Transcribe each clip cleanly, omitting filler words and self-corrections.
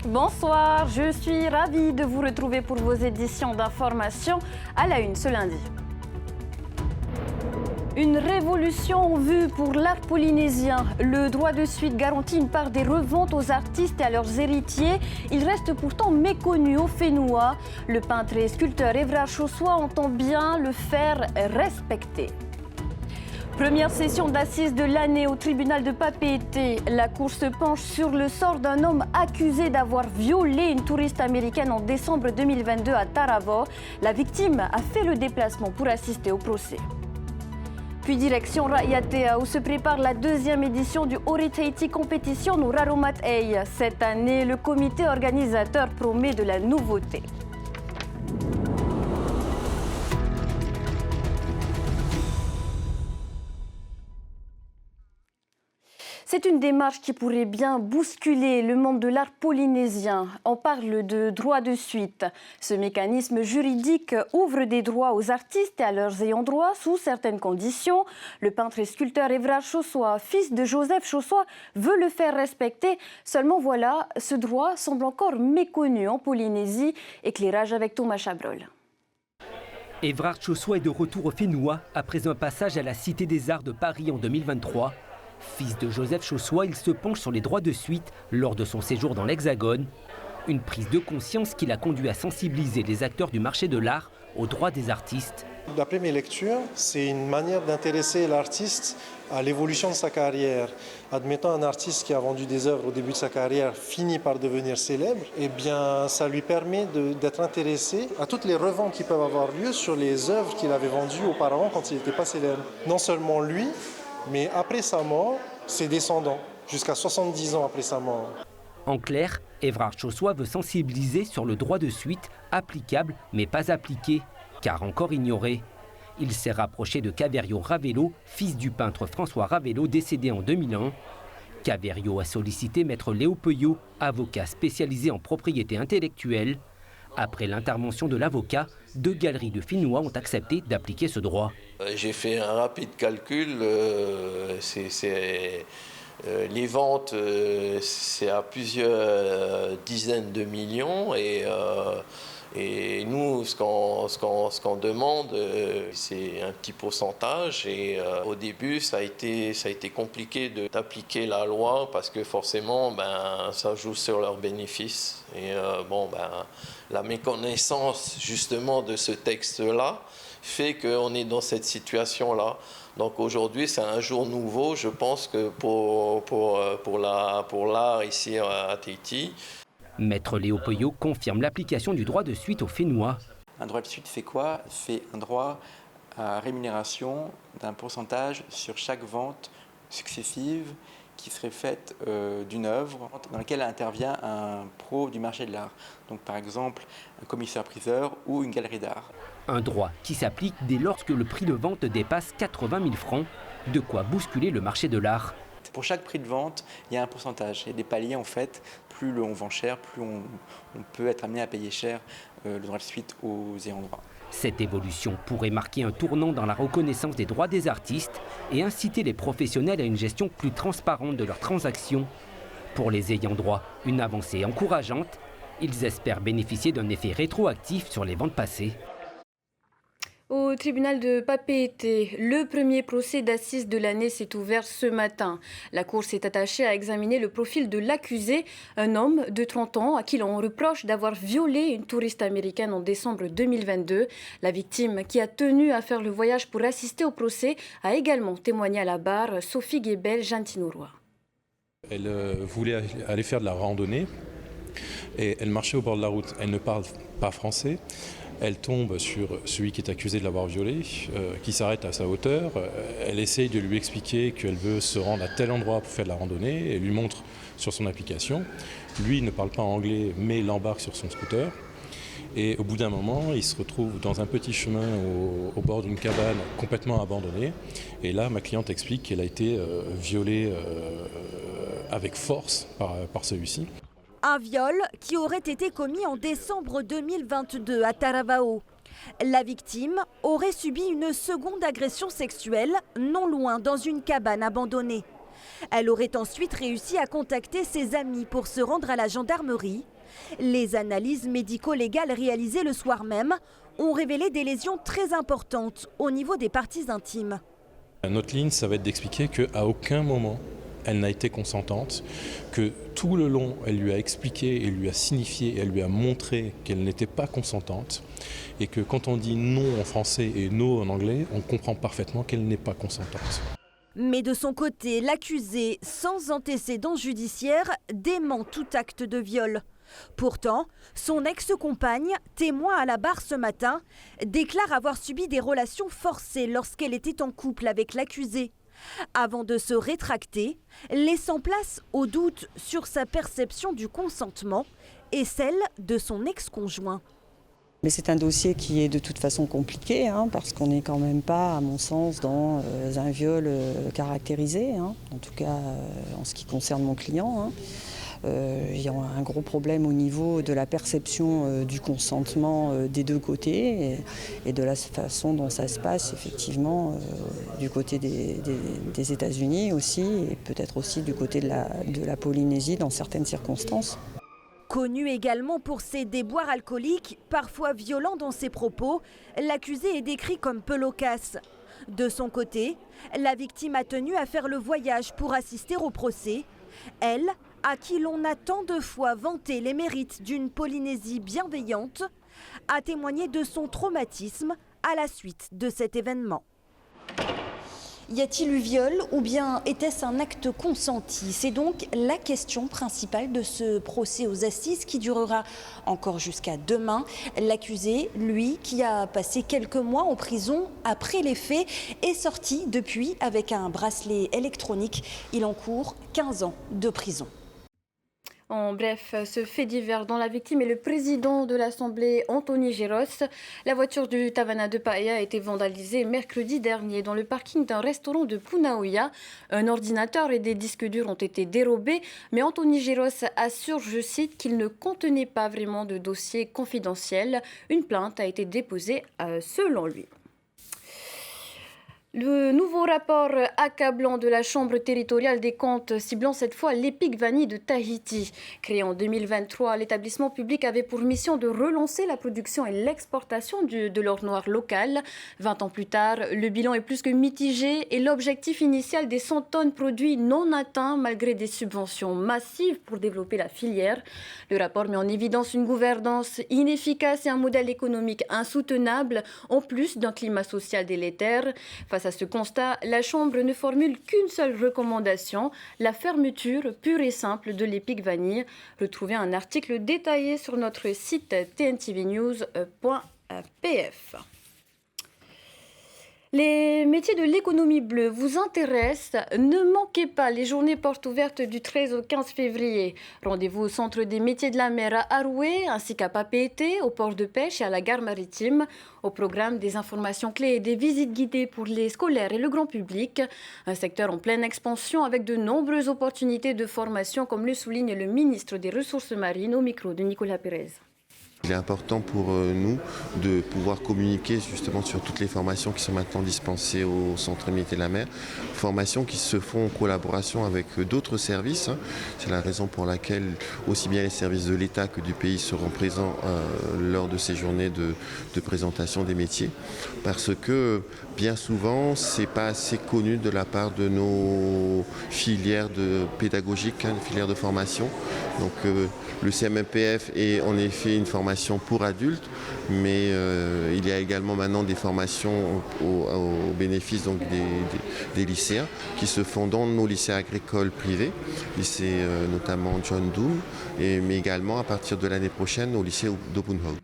bonsoir. Je suis ravie de vous retrouver pour vos éditions d'information à la une ce lundi. Une révolution en vue pour l'art polynésien. Le droit de suite garantit une part des reventes aux artistes et à leurs héritiers. Il reste pourtant méconnu au Fénois. Le peintre et sculpteur Évrard Chossois entend bien le faire respecter. Première session d'assises de l'année au tribunal de Papeete. La cour se penche sur le sort d'un homme accusé d'avoir violé une touriste américaine en décembre 2022 à Taravao. La victime a fait le déplacement pour assister au procès. Puis direction Raiatea où se prépare la deuxième édition du Oritaiti Competition au Raromat Ei. Cette année, le comité organisateur promet de la nouveauté. C'est une démarche qui pourrait bien bousculer le monde de l'art polynésien. On parle de droit de suite. Ce mécanisme juridique ouvre des droits aux artistes et à leurs ayants droit sous certaines conditions. Le peintre et sculpteur Évrard Chossois, fils de Joseph Chossois, veut le faire respecter. Seulement voilà, ce droit semble encore méconnu en Polynésie. Éclairage avec Thomas Chabrol. Évrard Chossois est de retour au Fénois après un passage à la Cité des Arts de Paris en 2023. Fils de Joseph Chossois, il se penche sur les droits de suite lors de son séjour dans l'Hexagone. Une prise de conscience qui l'a conduit à sensibiliser les acteurs du marché de l'art aux droits des artistes. D'après mes lectures, c'est une manière d'intéresser l'artiste à l'évolution de sa carrière. Admettons un artiste qui a vendu des œuvres au début de sa carrière finit par devenir célèbre, eh bien ça lui permet d'être intéressé à toutes les reventes qui peuvent avoir lieu sur les œuvres qu'il avait vendues auparavant quand il n'était pas célèbre. Non seulement lui, mais après sa mort, ses descendants, jusqu'à 70 ans après sa mort. En clair, Évrard Chossois veut sensibiliser sur le droit de suite applicable mais pas appliqué, car encore ignoré. Il s'est rapproché de Caverio Ravelo, fils du peintre François Ravelo, décédé en 2001. Caverio a sollicité maître Léo Peuillot, avocat spécialisé en propriété intellectuelle. Après l'intervention de l'avocat, 2 galeries de Fénois ont accepté d'appliquer ce droit. J'ai fait un rapide calcul, les ventes, c'est à plusieurs dizaines de millions et nous, ce qu'on demande, c'est un petit pourcentage. Et au début, ça a été compliqué d'appliquer la loi parce que forcément, ça joue sur leurs bénéfices. Et la méconnaissance justement de ce texte-là fait qu'on est dans cette situation-là. Donc aujourd'hui, c'est un jour nouveau, je pense que pour l'art ici à Tahiti. Maître Léo Peuillot confirme l'application du droit de suite au Fénois. Un droit de suite fait quoi? Fait un droit à rémunération d'un pourcentage sur chaque vente successive qui serait faite d'une œuvre dans laquelle intervient un pro du marché de l'art. Donc par exemple un commissaire-priseur ou une galerie d'art. Un droit qui s'applique dès lors que le prix de vente dépasse 80 000 francs, de quoi bousculer le marché de l'art. Pour chaque prix de vente, il y a un pourcentage. Il y a des paliers en fait. Plus on vend cher, plus on peut être amené à payer cher le droit de suite aux ayants droit. Cette évolution pourrait marquer un tournant dans la reconnaissance des droits des artistes et inciter les professionnels à une gestion plus transparente de leurs transactions. Pour les ayants droit, une avancée encourageante. Ils espèrent bénéficier d'un effet rétroactif sur les ventes passées. Au tribunal de Papeete, le premier procès d'assises de l'année s'est ouvert ce matin. La Cour s'est attachée à examiner le profil de l'accusé, un homme de 30 ans à qui l'on reproche d'avoir violé une touriste américaine en décembre 2022. La victime, qui a tenu à faire le voyage pour assister au procès, a également témoigné à la barre. Sophie Guébel, Jantinoroy. Elle voulait aller faire de la randonnée et elle marchait au bord de la route. Elle ne parle pas français. Elle tombe sur celui qui est accusé de l'avoir violée, qui s'arrête à sa hauteur. Elle essaye de lui expliquer qu'elle veut se rendre à tel endroit pour faire de la randonnée. Elle lui montre sur son application. Lui ne parle pas anglais, mais l'embarque sur son scooter. Et au bout d'un moment, il se retrouve dans un petit chemin au bord d'une cabane complètement abandonnée. Et là, ma cliente explique qu'elle a été violée avec force par celui-ci. Un viol qui aurait été commis en décembre 2022 à Taravao. La victime aurait subi une seconde agression sexuelle non loin dans une cabane abandonnée. Elle aurait ensuite réussi à contacter ses amis pour se rendre à la gendarmerie. Les analyses médico-légales réalisées le soir même ont révélé des lésions très importantes au niveau des parties intimes. Notre ligne, ça va être d'expliquer qu'à aucun moment, elle n'a été consentante, que tout le long, elle lui a expliqué, elle lui a signifié, elle lui a montré qu'elle n'était pas consentante et que quand on dit non en français et no en anglais, on comprend parfaitement qu'elle n'est pas consentante. Mais de son côté, l'accusé, sans antécédent judiciaire, dément tout acte de viol. Pourtant, son ex-compagne, témoin à la barre ce matin, déclare avoir subi des relations forcées lorsqu'elle était en couple avec l'accusé, avant de se rétracter, laissant place au doute sur sa perception du consentement et celle de son ex-conjoint. Mais c'est un dossier qui est de toute façon compliqué, parce qu'on n'est quand même pas, à mon sens, dans un viol caractérisé, en tout cas en ce qui concerne mon client. Il y a un gros problème au niveau de la perception du consentement des deux côtés et de la façon dont ça se passe effectivement du côté des États-Unis aussi et peut-être aussi du côté de la Polynésie dans certaines circonstances. Connu également pour ses déboires alcooliques, parfois violents dans ses propos, l'accusé est décrit comme peu loquace. De son côté, la victime a tenu à faire le voyage pour assister au procès. Elle, à qui l'on a tant de fois vanté les mérites d'une Polynésie bienveillante, a témoigné de son traumatisme à la suite de cet événement. Y a-t-il eu viol ou bien était-ce un acte consenti? C'est donc la question principale de ce procès aux assises qui durera encore jusqu'à demain. L'accusé, lui, qui a passé quelques mois en prison après les faits, est sorti depuis avec un bracelet électronique. Il encourt 15 ans de prison. En bref, ce fait divers dont la victime est le président de l'Assemblée, Anthony Giros. La voiture du Tavana de Paia a été vandalisée mercredi dernier dans le parking d'un restaurant de Punaoia. Un ordinateur et des disques durs ont été dérobés, mais Anthony Giros assure, je cite, qu'il ne contenait pas vraiment de dossier confidentiel. Une plainte a été déposée selon lui. Le nouveau rapport accablant de la Chambre territoriale des comptes ciblant cette fois l'Epic Vanille de Tahiti. Créé en 2023, l'établissement public avait pour mission de relancer la production et l'exportation de l'or noir local. 20 ans plus tard, le bilan est plus que mitigé et l'objectif initial des 100 tonnes produits non atteint malgré des subventions massives pour développer la filière. Le rapport met en évidence une gouvernance inefficace et un modèle économique insoutenable, en plus d'un climat social délétère. Face à ce constat, la Chambre ne formule qu'une seule recommandation, la fermeture pure et simple de l'Epic Vanille. Retrouvez un article détaillé sur notre site tntvnews.pf. Les métiers de l'économie bleue vous intéressent? Ne manquez pas les journées portes ouvertes du 13 au 15 février. Rendez-vous au centre des métiers de la mer à Aroué, ainsi qu'à Papeete, au port de pêche et à la gare maritime. Au programme, des informations clés et des visites guidées pour les scolaires et le grand public. Un secteur en pleine expansion avec de nombreuses opportunités de formation, comme le souligne le ministre des Ressources marines au micro de Nicolas Pérez. Il est important pour nous de pouvoir communiquer justement sur toutes les formations qui sont maintenant dispensées au Centre Métiers de la Mer, formations qui se font en collaboration avec d'autres services. C'est la raison pour laquelle aussi bien les services de l'État que du pays seront présents lors de ces journées de présentation des métiers, parce que bien souvent, ce n'est pas assez connu de la part de nos filières pédagogiques, filières de formation. Donc le CMEPF est en effet une formation pour adultes, mais il y a également maintenant des formations au bénéfice donc, des lycéens qui se font dans nos lycées agricoles privés, lycée notamment John Doom, mais également à partir de l'année prochaine au lycée d'Opunhog.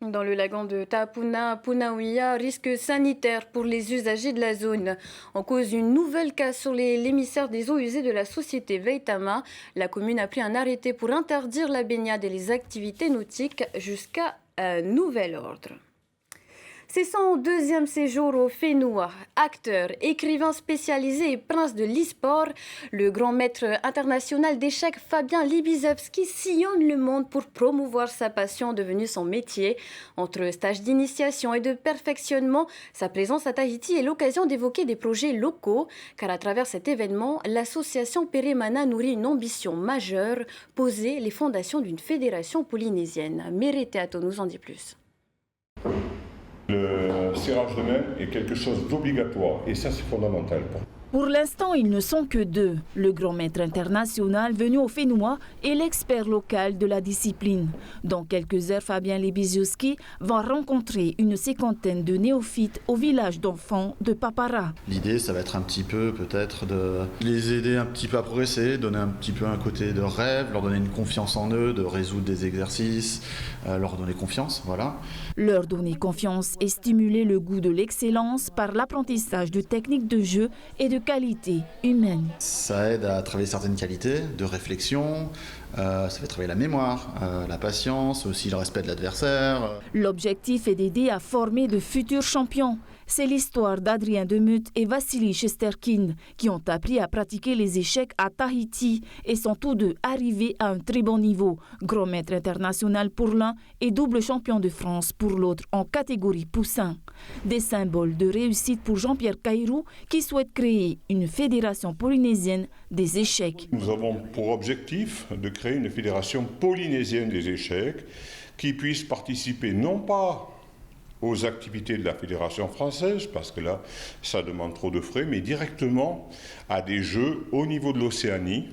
Dans le lagon de Tapuna, Punaoia, risque sanitaire pour les usagers de la zone. En cause d'une nouvelle casse sur l'émissaire des eaux usées de la société Veitama, la commune a pris un arrêté pour interdire la baignade et les activités nautiques jusqu'à nouvel ordre. C'est son deuxième séjour au Fénois. Acteur, écrivain spécialisé et prince de l'e-sport, le grand maître international d'échecs Fabien Libizewski sillonne le monde pour promouvoir sa passion devenue son métier. Entre stages d'initiation et de perfectionnement, sa présence à Tahiti est l'occasion d'évoquer des projets locaux, car à travers cet événement, l'association Peremana nourrit une ambition majeure, poser les fondations d'une fédération polynésienne. Mérité Ato nous en dit plus. Le serrage de main est quelque chose d'obligatoire et ça c'est fondamental. Pour l'instant, ils ne sont que deux. Le grand maître international venu au Fénois et l'expert local de la discipline. Dans quelques heures, Fabien Libizewski va rencontrer une cinquantaine de néophytes au village d'enfants de Papara. L'idée, ça va être un petit peu peut-être de les aider un petit peu à progresser, donner un petit peu un côté de rêve, leur donner une confiance en eux, de résoudre des exercices, leur donner confiance, voilà. Leur donner confiance et stimuler le goût de l'excellence par l'apprentissage de techniques de jeu et de qualité humaine. Ça aide à travailler certaines qualités de réflexion, ça fait travailler la mémoire, la patience, aussi le respect de l'adversaire. L'objectif est d'aider à former de futurs champions. C'est l'histoire d'Adrien Demuth et Vassili Chesterkin qui ont appris à pratiquer les échecs à Tahiti et sont tous deux arrivés à un très bon niveau. Grand maître international pour l'un et double champion de France pour l'autre en catégorie poussin. Des symboles de réussite pour Jean-Pierre Caïrou qui souhaite créer une fédération polynésienne des échecs. Nous avons pour objectif de créer une fédération polynésienne des échecs qui puisse participer non pas aux activités de la Fédération française, parce que là, ça demande trop de frais, mais directement à des jeux au niveau de l'Océanie,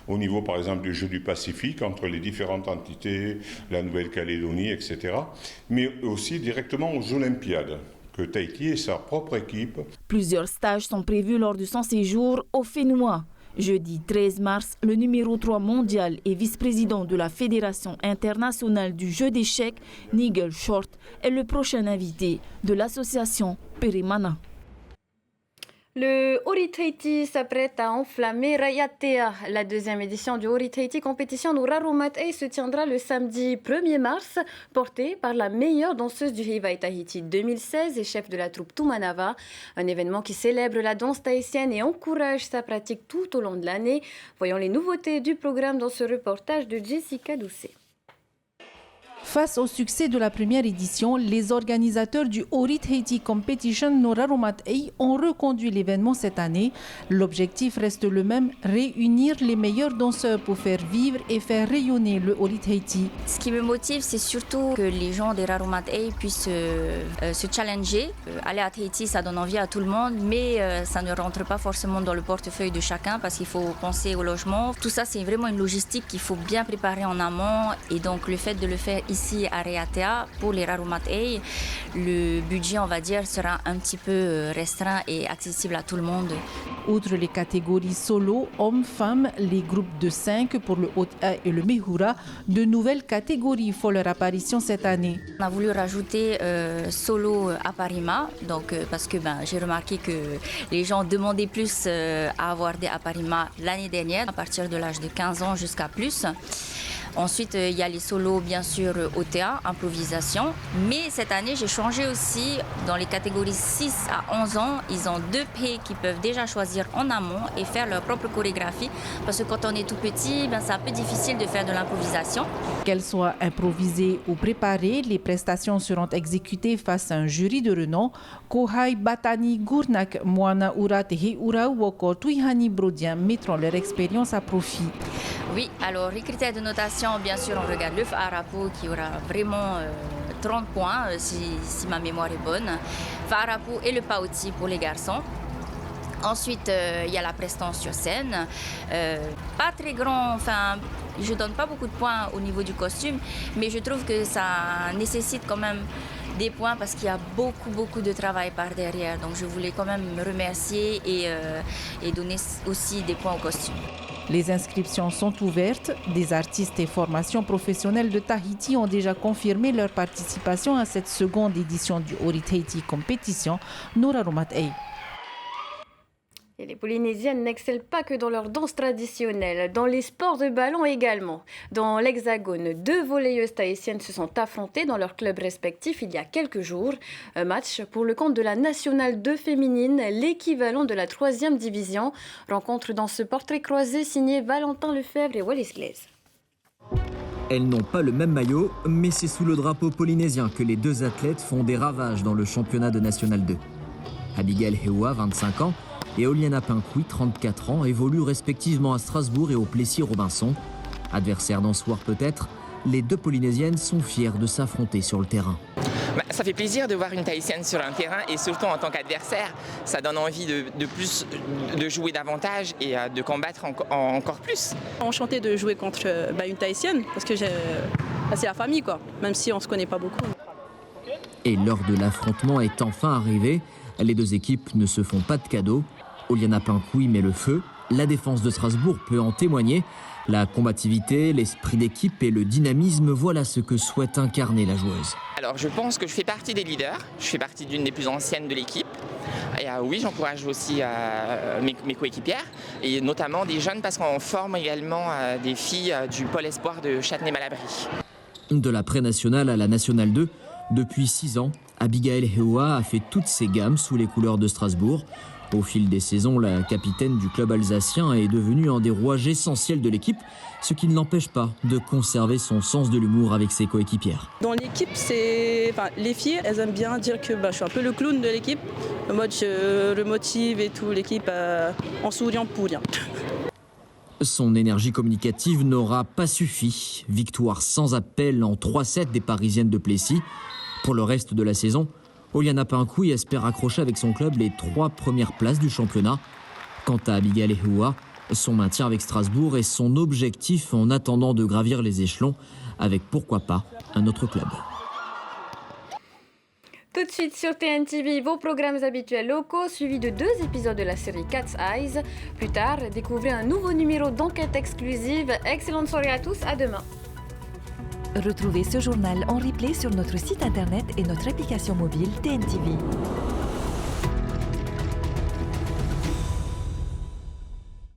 au niveau par exemple des Jeux du Pacifique, entre les différentes entités, la Nouvelle-Calédonie, etc., mais aussi directement aux Olympiades, que Tahiti ait sa propre équipe. Plusieurs stages sont prévus lors de son séjour au Fénois. Jeudi 13 mars, le numéro 3 mondial et vice-président de la Fédération internationale du jeu d'échecs, Nigel Short, est le prochain invité de l'association Peremana. Le Ori Tahiti s'apprête à enflammer Rayatea. La deuxième édition du Ori Tahiti Competition no Raromatei se tiendra le samedi 1er mars, portée par la meilleure danseuse du Hivaï Tahiti 2016 et chef de la troupe Tumanava. Un événement qui célèbre la danse tahitienne et encourage sa pratique tout au long de l'année. Voyons les nouveautés du programme dans ce reportage de Jessica Doucet. Face au succès de la première édition, les organisateurs du Ori Tahiti Competition no Raromatei ont reconduit l'événement cette année. L'objectif reste le même, réunir les meilleurs danseurs pour faire vivre et faire rayonner le Ori Tahiti. Ce qui me motive, c'est surtout que les gens des Raromatei puissent se challenger. Aller à Tahiti, ça donne envie à tout le monde, mais ça ne rentre pas forcément dans le portefeuille de chacun parce qu'il faut penser au logement. Tout ça, c'est vraiment une logistique qu'il faut bien préparer en amont et donc le fait de le faire ici à Rayatea, pour les Raromatei, le budget, on va dire, sera un petit peu restreint et accessible à tout le monde. Outre les catégories solo, hommes-femmes, les groupes de 5 pour le Haut-A et le Mehura, de nouvelles catégories font leur apparition cette année. On a voulu rajouter solo Aparima, donc, parce que j'ai remarqué que les gens demandaient plus à avoir des Aparima l'année dernière, à partir de l'âge de 15 ans jusqu'à plus. Ensuite, il y a les solos, bien sûr, OTA, improvisation. Mais cette année, j'ai changé aussi dans les catégories 6 à 11 ans. Ils ont 2 P qui peuvent déjà choisir en amont et faire leur propre chorégraphie. Parce que quand on est tout petit, c'est un peu difficile de faire de l'improvisation. Qu'elles soient improvisées ou préparées, les prestations seront exécutées face à un jury de renom. Kohai Batani Gurnak, Moana Ura Tehe Ura ou encore Tuihani Brodian mettront leur expérience à profit. Oui, alors les critères de notation, bien sûr, on regarde le Fa'arapo qui aura vraiment 30 points, si ma mémoire est bonne. Fa'arapo et le Paoti pour les garçons. Ensuite, il y a la prestance sur scène. Pas très grand, je ne donne pas beaucoup de points au niveau du costume, mais je trouve que ça nécessite quand même des points parce qu'il y a beaucoup de travail par derrière. Donc je voulais quand même me remercier et donner aussi des points au costume. Les inscriptions sont ouvertes. Des artistes et formations professionnelles de Tahiti ont déjà confirmé leur participation à cette seconde édition du Ori Tahiti Competition no Raromatei. Et les Polynésiennes n'excellent pas que dans leur danse traditionnelle, dans les sports de ballon également. Dans l'Hexagone, 2 volleyeuses tahitiennes se sont affrontées dans leurs clubs respectifs il y a quelques jours. Un match pour le compte de la Nationale 2 féminine, l'équivalent de la 3e division. Rencontre dans ce portrait croisé signé Valentin Lefebvre et Wallis Glaise. Elles n'ont pas le même maillot, mais c'est sous le drapeau polynésien que les 2 athlètes font des ravages dans le championnat de National 2. Abigail Heua, 25 ans, et Oliana Pinkoui, 34 ans, évoluent respectivement à Strasbourg et au Plessis-Robinson. Adversaires d'un soir peut-être, les 2 Polynésiennes sont fières de s'affronter sur le terrain. Ça fait plaisir de voir une Tahitienne sur un terrain et surtout en tant qu'adversaire, ça donne envie de jouer davantage et de combattre encore plus. Enchantée de jouer contre une Tahitienne parce que c'est la famille quoi, même si on ne se connaît pas beaucoup. Et l'heure de l'affrontement est enfin arrivée. Les 2 équipes ne se font pas de cadeaux. Oliana Pinkoui met le feu. La défense de Strasbourg peut en témoigner. La combativité, l'esprit d'équipe et le dynamisme, voilà ce que souhaite incarner la joueuse. Alors je pense que je fais partie des leaders, je fais partie d'une des plus anciennes de l'équipe. Et oui, j'encourage aussi mes coéquipières et notamment des jeunes parce qu'on forme également des filles du pôle espoir de Châtenay-Malabry. De la pré-nationale à la nationale 2, depuis 6 ans, Abigail Heua a fait toutes ses gammes sous les couleurs de Strasbourg. Au fil des saisons, la capitaine du club alsacien est devenue un des rouages essentiels de l'équipe, ce qui ne l'empêche pas de conserver son sens de l'humour avec ses coéquipières. Dans l'équipe, les filles, elles aiment bien dire que je suis un peu le clown de l'équipe. Le mode, je remotive et tout l'équipe en souriant pour rien. Son énergie communicative n'aura pas suffi. Victoire sans appel en 3-7 des Parisiennes de Plessis. Pour le reste de la saison, Oliana Pinkoui espère accrocher avec son club les 3 premières places du championnat. Quant à Abigail Heua, son maintien avec Strasbourg est son objectif en attendant de gravir les échelons avec pourquoi pas un autre club. Tout de suite sur TNTV, vos programmes habituels locaux suivis de 2 épisodes de la série Cat's Eyes. Plus tard, découvrez un nouveau numéro d'enquête exclusive. Excellente soirée à tous, à demain. Retrouvez ce journal en replay sur notre site internet et notre application mobile TNTV.